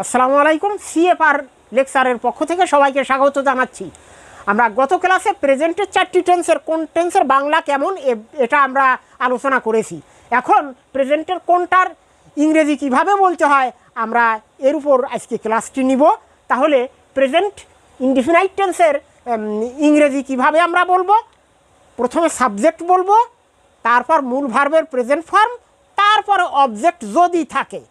আসসালামু আলাইকুম। সিএফআর লেকচারের পক্ষ থেকে সবাইকে স্বাগত জানাচ্ছি। আমরা গত ক্লাসে প্রেজেন্টের 4টি টেন্সের কোন টেন্সের বাংলা কেমন এটা আমরা আলোচনা করেছি। এখন প্রেজেন্টের কোনটার ইংরেজি কিভাবে বলতে হয় আমরা এর উপর আজকে ক্লাসটি নিব। তাহলে প্রেজেন্ট ইনডিফিনাইট টেন্সের ইংরেজি কিভাবে আমরা বলবো? প্রথমে সাবজেক্ট বলবো, তারপর মূল ভার্বের প্রেজেন্ট ফর্ম, তারপরে অবজেক্ট যদি থাকে।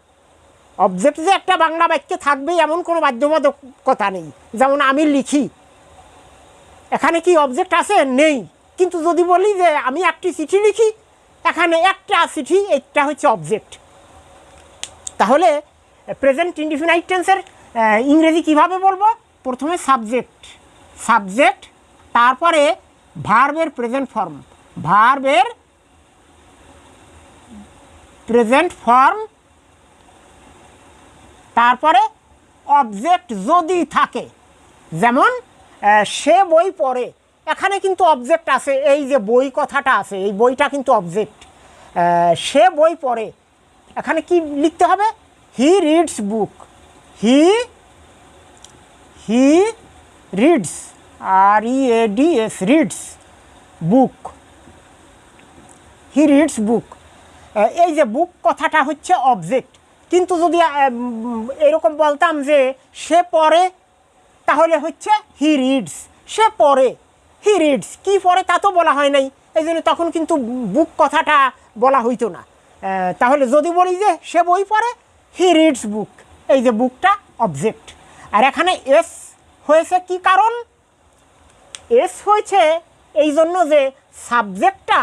অবজেক্ট যে একটা বাংলা বাক্যে থাকবে এমন কোনো বাধ্যবাধকতা নেই। যেমন আমি লিখি, এখানে কি অবজেক্ট আছে? নেই। কিন্তু যদি বলি যে আমি একটি চিঠি লিখি, এখানে একটা চিঠি, এটা হচ্ছে অবজেক্ট। তাহলে প্রেজেন্ট ইনডিফিনাইট টেন্সের ইংরেজি কিভাবে বলবো? প্রথমে সাবজেক্ট, তারপরে ভার্বের প্রেজেন্ট ফর্ম, তারপরে অবজেক্ট যদি থাকে। যেমন সে বই পড়ে, এখানে কিন্তু অবজেক্ট আছে, এই যে বই কথাটা আছে, এই বইটা কিন্তু অবজেক্ট। সে বই পড়ে, এখানে কি লিখতে হবে? He reads book. He reads, READS, reads book. He reads book. এই যে বুক কথাটা হচ্ছে অবজেক্ট। কিন্তু যদি এরকম বলতাম যে সে পড়ে, তাহলে হচ্ছে হি রিডস। সে পড়ে, হি রিডস। কি পড়ে তা তো বলা হয় নাই, এই জন্য তখন কিন্তু বুক কথাটা বলা হইতো না। তাহলে যদি বলি যে সে বই পড়ে, হি রিডস বুক, এই যে বুকটা অবজেক্ট। আর এখানে এস হয়েছে কি কারণ? এস হয়েছে এই জন্য যে সাবজেক্টটা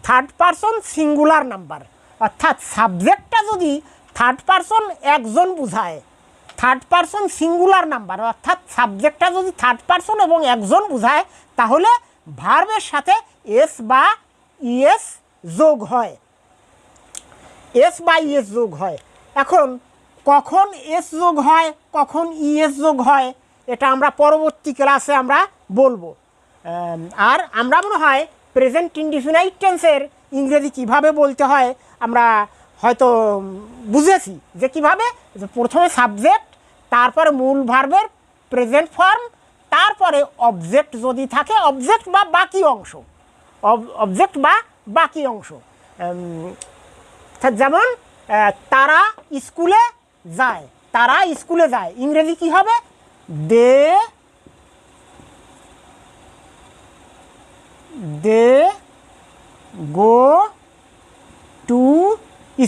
থার্ড পারসন সিঙ্গুলার নাম্বার। অর্থাৎ সাবজেক্টটা যদি থার্ড পারসন একজন বোঝায়, থার্ড পারসন সিঙ্গুলার নাম্বার, অর্থাৎ সাবজেক্টটা যদি থার্ড পারসন এবং একজন বোঝায়, তাহলে ভার্বের সাথে এস বা ইএস যোগ হয়। এস বা ইএস যোগ হয়। এখন কখন এস যোগ হয়, কখন ইএস যোগ হয়, এটা আমরা পরবর্তী ক্লাসে আমরা বলবো। আর আমরা মনে হয় প্রেজেন্ট ইনডিফিনাইট টেন্সের ইংরেজি কিভাবে বলতে হয় আমরা হয়তো বুঝেছি। যে কিভাবে, প্রথমে সাবজেক্ট, তারপরে মূল ভার্বের প্রেজেন্ট ফর্ম, তারপরে অবজেক্ট যদি থাকে, অবজেক্ট বা বাকি অংশ। যেমন তারা স্কুলে যায়, ইংরেজি কি হবে? They go to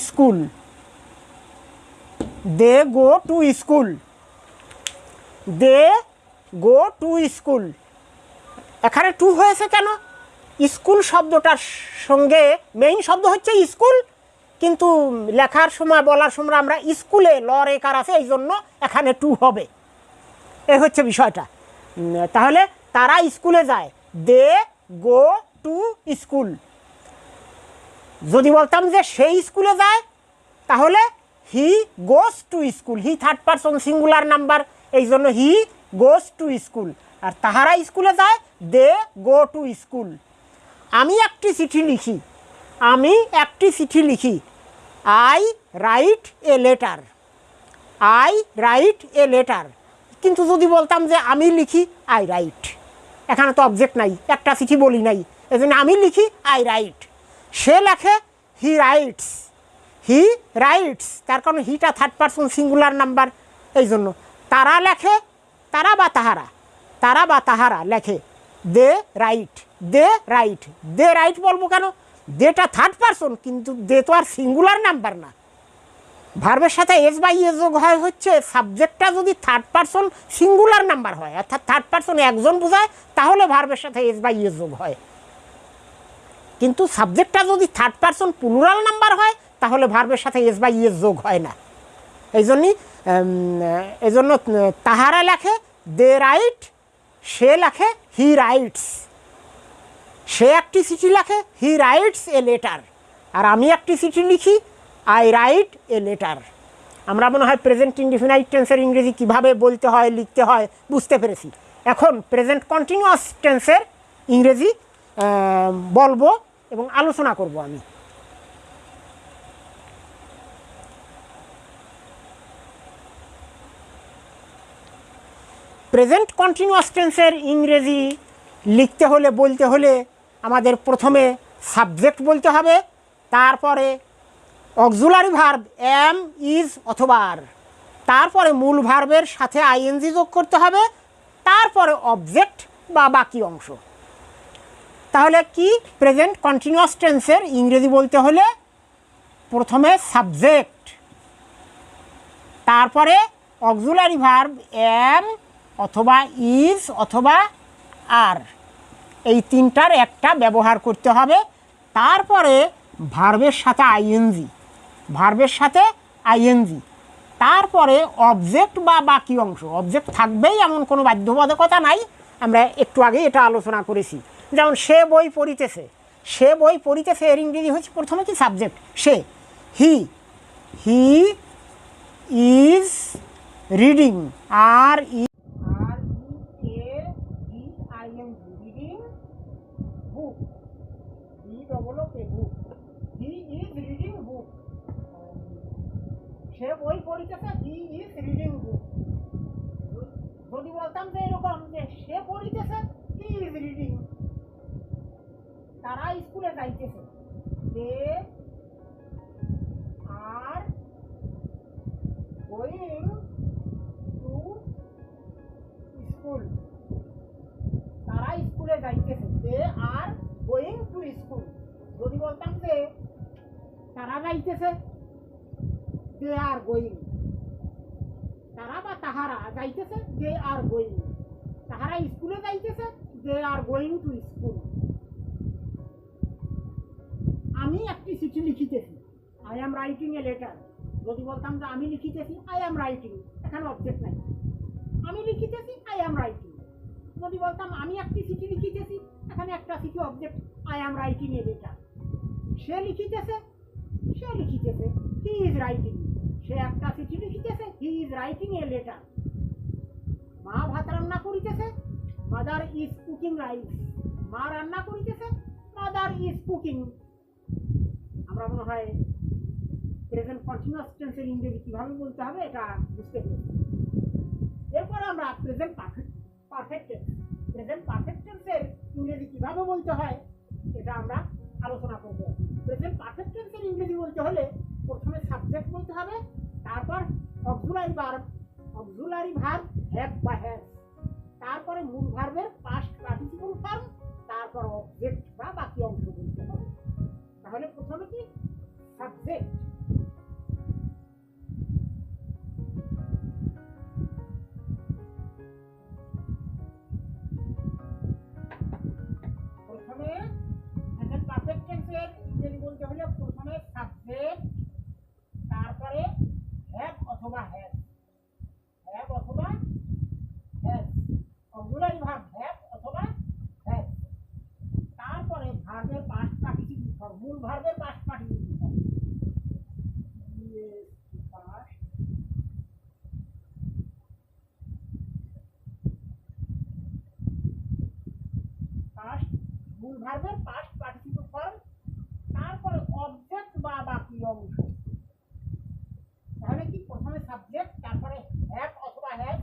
school. They go to school. এখানে টু হয়েছে কেন? স্কুল শব্দটার সঙ্গে মেইন শব্দ হচ্ছে স্কুল, কিন্তু লেখার সময় বলার সময় আমরা স্কুলে রেকার আছে, এই জন্য এখানে টু হবে। এই হচ্ছে বিষয়টা। তাহলে তারা স্কুলে যায়, দে গো টু স্কুল। যদি বলতাম যে সেই স্কুলে যায়, তাহলে he goes to school. He third person singular number, এই জন্য হি গোস টু স্কুল। আর তাহারা স্কুলে যায়, দে গো টু স্কুল। আমি একটি চিঠি লিখি, আই রাইট এ লেটার। কিন্তু যদি বলতাম যে আমি লিখি, আই রাইট, এখানে তো অবজেক্ট নাই, একটা চিঠি বলি নাই, এই জন্য আমি লিখি, আই রাইট। সে লেখে, হি রাইটস, তার কারণ হিটা থার্ড পারসন সিঙ্গুলার নাম্বার, এই জন্য। তারা লেখে, তারা বা তাহারা লেখে, দে রাইট বলবো কেন? দেটা থার্ড পারসন, কিন্তু দে তো আর সিঙ্গুলার নাম্বার না। ভার্বের সাথে এস বা ইএস যোগ হয় হচ্ছে সাবজেক্টটা যদি থার্ড পারসন সিঙ্গুলার নাম্বার হয়, অর্থাৎ থার্ড পারসন একজন বোঝায়, তাহলে ভার্বের সাথে এস বা ইএস যোগ হয়। কিন্তু সাবজেক্টটা যদি থার্ড পারসন প্লুরাল নাম্বার হয়, তাহলে ভার্বের সাথে এস বা ইএস যোগ হয় না। এই জন্য তাহারা লেখে, দে রাইট। সে লেখে, হি রাইটস। সে একটি চিঠি লেখে, হি রাইটস এ লেটার। আর আমি একটি চিঠি লিখি, আই রাইট এ লেটার। আমরা মনে হয় প্রেজেন্ট ইনডিফিনাইট টেন্সের ইংরেজি কিভাবে বলতে হয়, লিখতে হয় বুঝতে পেরেছি। এখন প্রেজেন্ট কন্টিনিউয়াস টেন্সের ইংরেজি বলবো এবং আলোচনা করব আমি। প্রেজেন্ট কন্টিনিউয়াস টেন্সের ইংরেজি লিখতে হলে বলতে হলে আমাদের প্রথমে সাবজেক্ট বলতে হবে, তারপরে অক্সিলারি ভার্ব এম, ইজ অথবা আর, তারপরে মূল ভার্বের সাথে আইএনজি যোগ করতে হবে, তারপরে অবজেক্ট বা বাকি অংশ। তাহলে কি প্রেজেন্ট কন্টিনিউয়াস টেন্সের ইংরেজি বলতে হলে প্রথমে সাবজেক্ট, তারপরে অক্সিলারি ভার্ব এম অথবা ইজ অথবা আর, এই তিনটার একটা ব্যবহার করতে হবে, তারপরে ভার্বের সাথে আইএনজি, ভার্বের সাথে আইএনজি, তারপরে অবজেক্ট বা বাকি অংশ। অবজেক্ট থাকবেই এমন কোনো বাধ্যবাধকতা নাই, আমরা একটু আগে এটা আলোচনা করেছি। যেমন সে বই পড়িতেছে, সে বই পড়িতেছে এর ইংরেজি হচ্ছে প্রথমে কি সাবজেক্ট, সে। হি, হি ইজ রিডিং, আর ই reading book, book, he is reading book. সে বই পড়িতেছে, হি ইজ রিডিং বুক। যদি বলতাম যে এরকম যে সে পড়িতেছে, হি ইজ রিডিং, তারা স্কুলে যাইতেছে, they are going to school, তারা স্কুলে যাইতেছে, they are going to school. যদি বলতাম যে তারা যাইতেছে, দে আর গোয়িং, তারা বা তাহারা যাইতেছে, দে আর গোয়িং, তাহারা স্কুলে যাইতেছে, they are going to school. আমি একটি চিঠি লিখিতেছি, I am writing a letter. যদি বলতাম যে আমি লিখিতেছি, আই এম রাইটিং, এখানে অবজেক্ট নাই, আমি লিখিতেছি, আই এম রাইটিং। যদি বলতাম আমি একটি চিঠি লিখিতেছি, এখানে একটা চিঠি object, I am writing a letter. সে লিখিতেছে, সে লিখিতেছে, হি ইজ রাইটিং, সে একটা চিঠি লিখিতেছে, he is writing a letter. মা ভাত রান্না করিতেছে, মাদার ইজ কুকিং রাইস, মা রান্না করিতেছে, মাদার ইজ কুকিং। আমরা মনে হয় প্রেজেন্ট কন্টিনিউয়াস টেন্সের ইংরেজি কিভাবে বলতে হবে এটা বুঝতে পেরেছি। এরপর আমরা present perfect tense, present perfect টেন্সের ইংরেজি কিভাবে বলতে হয় এটা আমরা আলোচনা করব। প্রেজেন্ট পারফেক্ট টেন্সের ইংরেজি বলতে হলে প্রথমে সাবজেক্ট বলতে হবে, তারপর অক্সিলারি ভার্ব হ্যাভ বা হ্যাজ, তারপরে মূল ভার্বের পাস্ট পার্টিসিপল ফর্ম, তারপর অবজেক্ট বা বাকি অংশ বলতে হবে। তাহলে প্রথমে কি সাবজেক্ট, প্রথমে পারফেক্ট টেন্সের ইংরেজি বলতে হলে প্রথমে সাবজেক্ট, তারপরে হ্যাভ অথবা হ্যাজ, হ্যাভ অথবা হ্যাজ, অক্সিলারি ভার্ব হ্যাভ অথবা হ্যাজ, তারপরে ভার্বের পাস্ট পার্টিসিপল ফর্ম, মূল ভার্বের পাস্ট পার্টিসিপল ফর্ম, মূল ভার্বের পাস্ট পার্টিসিপল ফর্ম, তারপরে অবজেক্ট বা বাকি অংশ। তাহলে কি প্রথমে সাবজেক্ট, তারপরে হ্যাভ অথবা হ্যাজ,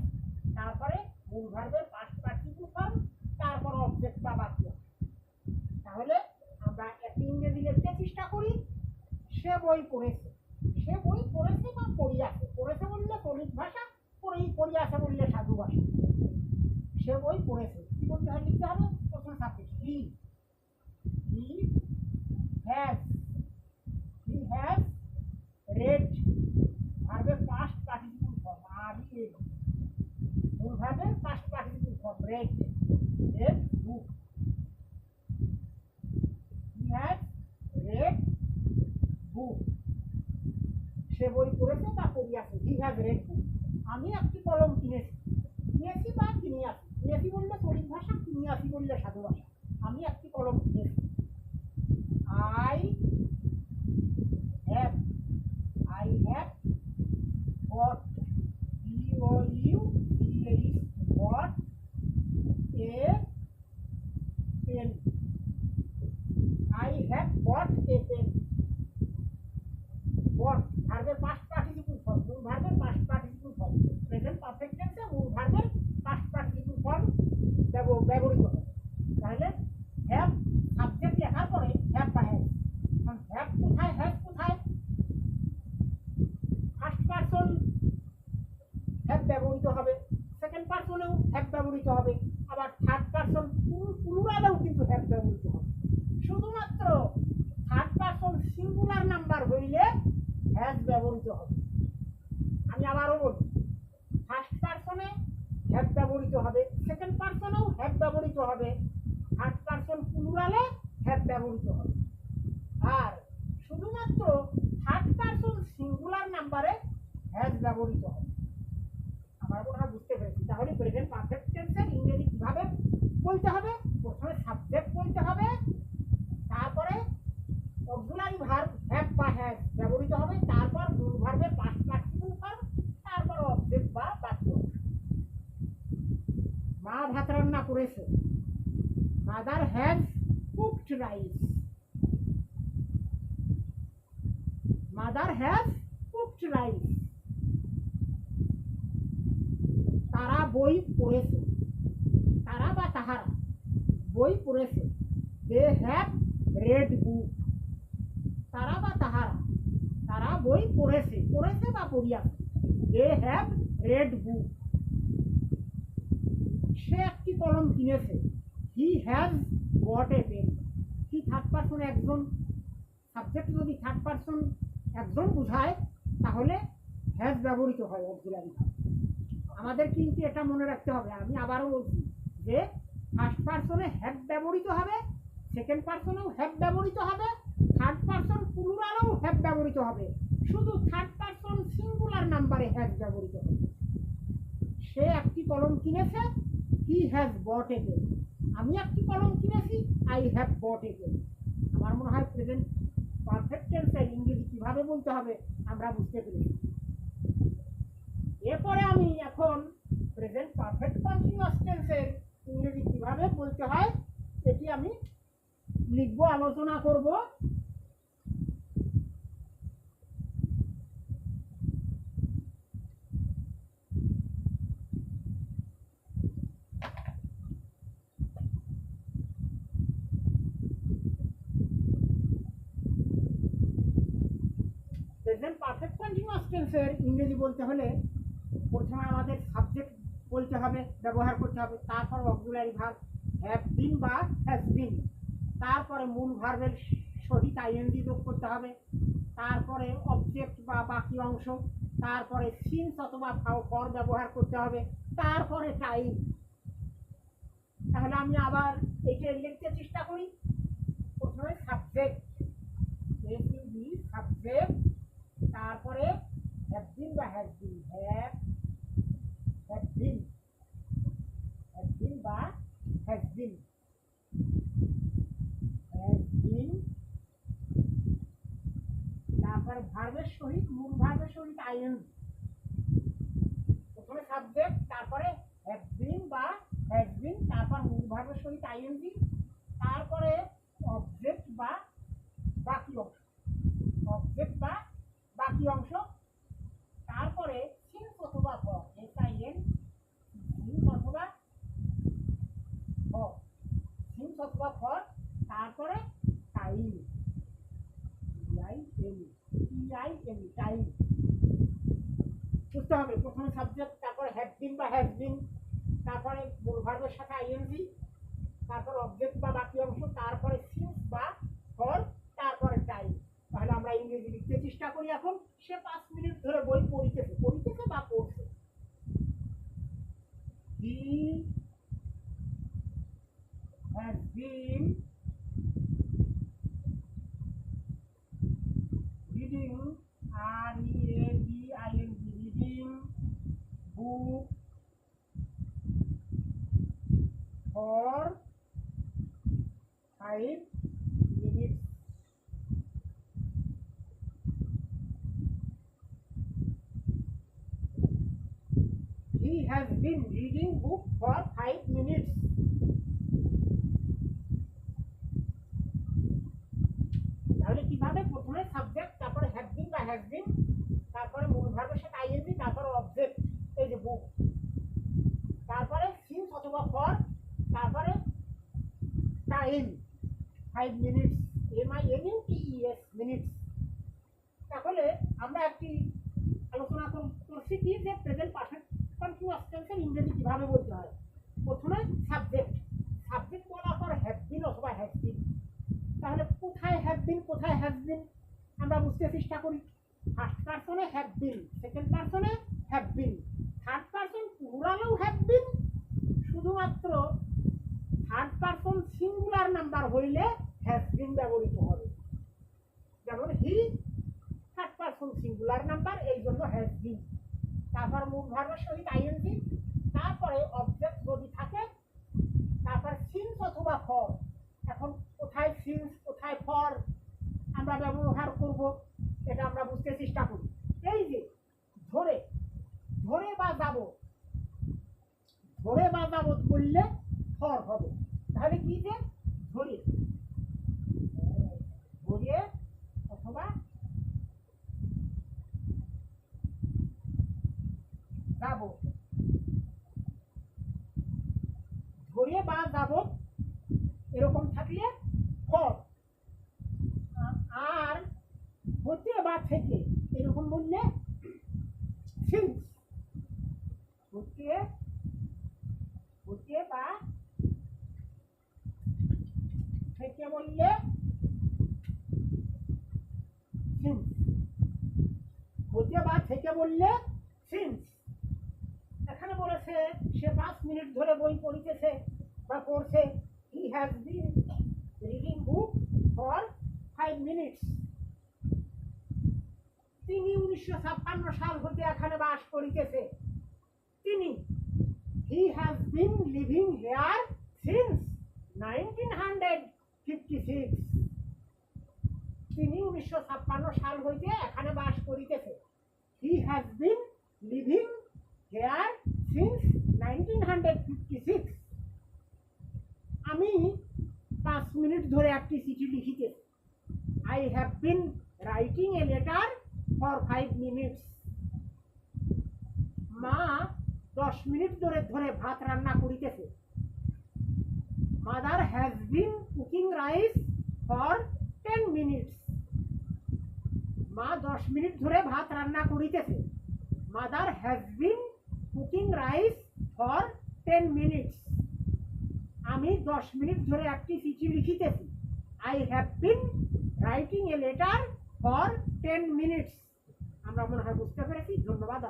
তারপরে মূল ভার্বের পাস্ট পার্টিসিপল ফর্ম, তারপর অবজেক্ট বা বাকি অংশ। তাহলে আমরা একটি ইংরেজি লিখতে চেষ্টা করি। সে বই পড়েছে, সে বই পড়েছে বা পড়িয়াছে, পড়েছে বললে চলিত ভাষা, পড়িয়াছে বললে সাধু ভাষা। সে বই পড়েছে, কি বলতে হয়, লিখতে হবে প্রথমে সাবজেক্ট, হি has read, ভার্বের পাস্ট পার্টিসিপল ফর্ম, আর ই মূল ভার্বের past participle form, read, read book, he has read book, সে বই পড়েছে বা পড়িয়াছে, he has read book। আমি একটি কলম কিনেছি, কিনেছি বা কিনিয়াছি, কিনেছি বললে চলিত ভাষা, কিনিয়াছি বললে সাধু ভাষা। আমি একটি কলম কিনেছি, I have bought, bought a pen, I have bought a pen, bought ভার্বের পাস্ট পার্টিসিপল ফর্ম, মূল ভার্বের past participle form, present perfect টেন্সে মূল ভার্বের পাস্ট পার্টিসিপল হ্যাভ ব্যবহৃত হবে, সেকেন্ড পারসনেও হ্যাভ ব্যবহৃত হবে, আবার থার্ড পারসন প্লুরালেও কিন্তু হ্যাভ ব্যবহৃত হবে। শুধুমাত্র থার্ড পারসন সিঙ্গুলার নাম্বার হইলে হ্যাজ ব্যবহৃত হবে। আমি আবারও বলি, ফার্স্ট পারসনে হ্যাভ ব্যবহৃত হবে, সেকেন্ড পারসনেও হ্যাভ ব্যবহৃত হবে, থার্ড পারসন প্লুরালে হ্যাভ ব্যবহৃত হবে। আর শুধুমাত্র থার্ড পারসন সিঙ্গুলার নাম্বারে হ্যাজ ব্যবহৃত হবে। আমার মনে হয় বুঝতে পেরেছি। তাহলে প্রেজেন্ট পারফেক্ট টেন্সের ইংরেজি কিভাবে বলতে হবে? প্রথমে সাবজেক্ট বলতে হবে, তারপরে অক্সিলারি ভার্ব হ্যাভ বা হ্যাজ ব্যবহৃত হবে, তারপর মূল ভার্বের পাস্ট পার্টিসিপল ফর্ম, তারপর অবজেক্ট বা বাক্য। মা ভাত রান্না করেছে, mother has cooked rice, mother has cooked rice. তারা বই পড়েছে, তারা বা তাহারা বই পড়েছে, দে হ্যাভ রেড বুক। তারা বা তাহারা, তারা বই পড়েছে, পড়েছে বা পড়িয়াছে, দে হ্যাভ রেড বুক। সে একটি কলম কিনেছে, he has got a pen. কি থার্ড পারসন একজন, সাবজেক্ট যদি থার্ড পারসন একজন বোঝায় তাহলে হ্যাজ ব্যবহৃত হয় অক্সিলারি ভার্ব। আমাদের কিন্তু এটা মনে রাখতে হবে। আমি আবারও বলছি যে ফার্স্ট পারসনে হ্যাভ ব্যবহৃত হবে, সেকেন্ড পারসনেও হ্যাভ ব্যবহৃত হবে, থার্ড পারসন প্লুরালেও হ্যাভ ব্যবহৃত হবে, শুধু থার্ড পারসন সিঙ্গুলার নাম্বারে হ্যাভ ব্যবহৃত হবে। সে একটি কলম কিনেছে, he has bot a pen. আমি একটি কলম কিনেছি, I have bought a pen. আমার মনে হয় প্রেজেন্ট পারফেক্ট টেন্সের ইংরেজি কিভাবে বলতে হবে আমরা বুঝতে পেরেছি। এরপরে আমি এখন প্রেজেন্ট পারফেক্ট কন্টিনিউয়াস টেন্সের ইংরেজি কিভাবে বলতে হয় এটি আমি লিখব, আলোচনা করব। প্রেজেন্ট পারফেক্ট কন্টিনিউয়াস টেন্সের ইংরেজি বলতে হলে প্রথমে আমাদের সাবজেক্ট বলতে হবে, ব্যবহার করতে হবে, তারপর অক্সিলারি ভার্ব হ্যাভ বিন বা হ্যাজ বিন, তারপরে মূল ভার্বের সহিত আইএনজি যোগ করতে হবে, তারপরে অবজেক্ট বা বাকি অংশ, তারপরে সিন্স অথবা ফর ব্যবহার করতে হবে, তারপরে টাইম। তাহলে আমি আবার এইটা লিখতে চেষ্টা করি। প্রথমে সাবজেক্ট, সাবজেক্ট, তারপরে হ্যাভ বিন বা হ্যাজ বিন, হ্যাভ বিন বা হ্যাজ বিন, তারপরে ভার্বের সহিত মূল ভার্বের সহিত আইএনজি। প্রথমে সাবজেক্ট, তারপরে হ্যাভ বিন বা হ্যাজ বিন, তারপর মূল ভার্বের সহিত আইএনজি, তারপরে অবজেক্ট বা বাকি অংশ, অবজেক্ট বা বাকি অংশ, তারপরে সিন্স অথবা ফর, SIN, সিন্স অথবা ফর, সিন্স অথবা ফর, তারপরে টাইম, টাইম। বুঝতে হবে প্রথমে সাবজেক্ট, তারপরে হ্যাভ বিন বা হ্যাজ বিন, তারপরে মূল ভার্বের সাথে আইএনজি, তারপর অবজেক্ট বা বাকি অংশ, তারপরে সিন্স বা ফর, তারপরে টাইম। তাহলে আমরা ইংরেজি লিখতে চেষ্টা করি। এখন সে 5 মিনিট ধরে বই পড়িতেছে বা পড়ছে। He has been reading, READING, reading book for 5 minutes. He has been reading book for 5 minutes. তাহলে কিভাবে? প্রথমে সাবজেক্ট, তারপরে হ্যাভ বিন বা হ্যাজ বিন, তারপরে মূল ভার্বের সাথে আইএনজি, তারপরে অবজেক্ট, এই যে বুক, তারপরে সিন্স অথবা ফর, তারপরে টাইম 5 মিনিটস, MINUTES, মিনিটস। তাহলে আমরা একটি আলোচনা করছি কি যে প্রেজেন্ট পারফেক্ট কন্টিনিউয়াস টেন্সের ইংরেজি কিভাবে বলতে হয়? প্রথমে সাবজেক্ট, সাবজেক্ট বলার পর হ্যাভ বিন অথবা হ্যাজ বিন। তাহলে কোথায় হ্যাভ বিন, কোথায় হ্যাজ বিন আমরা বুঝতে চেষ্টা করি। ফার্স্ট পারসনে হ্যাভ বিন, সেকেন্ড পারসনে হ্যাভ বিন, থার্ড পারসন প্লুরালেও হ্যাভ বিন। শুধুমাত্র থার্ড পারসন সিঙ্গুলার নাম্বার হইলে হ্যাজ বিন ব্যবহৃত হবে। যেমন he third person singular number, এই জন্য হ্যাজ বিন। তারপর মূল ভার্বের সহিত আইএনজি, তারপরে অবজেক্ট যদি থাকে, তারপর সিন্স অথবা ফর। এখন কোথায় সিন্স কোথায় ফর আমরা ব্যবহার করব এটা আমরা বুঝতে চেষ্টা করি। এই যে ধরে, ধরে বা যাবো, ধরে বা যাবত বললে ফর হবে। তাহলে কি যে ধরে, ধরে অথবা যাবো, ধরে বা যাবত এরকম থাকলে ফর। আর হতে বা থেকে এরকম বললে সিন্স। হতে, হতে বা থেকে বললে সিন্স, হতে বা থেকে বললে সিন্স। এখানে বলেছে সে 5 মিনিট ধরে বই পড়িতেছে বা পড়ছে। He has been reading book for 5 minutes. তিনি 1956 সাল হতে এখানে বাস করিতেছে। তিনি, he has been living here since 1956। তিনি 1956 সাল হইতে এখানে বাস করিতেছে। He has been living here since 1956। আমি 5 মিনিট ধরে একটি চিঠি লিখিতেছি। I have been writing a letter for 5 minutes. মা 10 মিনিট ধরে ভাত রান্না করিতেছে। Mother has been cooking rice for 10 minutes. মা 10 মিনিট ধরে ভাত রান্না করিতেছে। Mother has been cooking rice for 10 minutes. আমি 10 মিনিট ধরে একটি চিঠি লিখিতেছি। I have been writing a letter for 10 minutes. আমরা মনে হয় বুঝতে পেরেছি। ধন্যবাদ।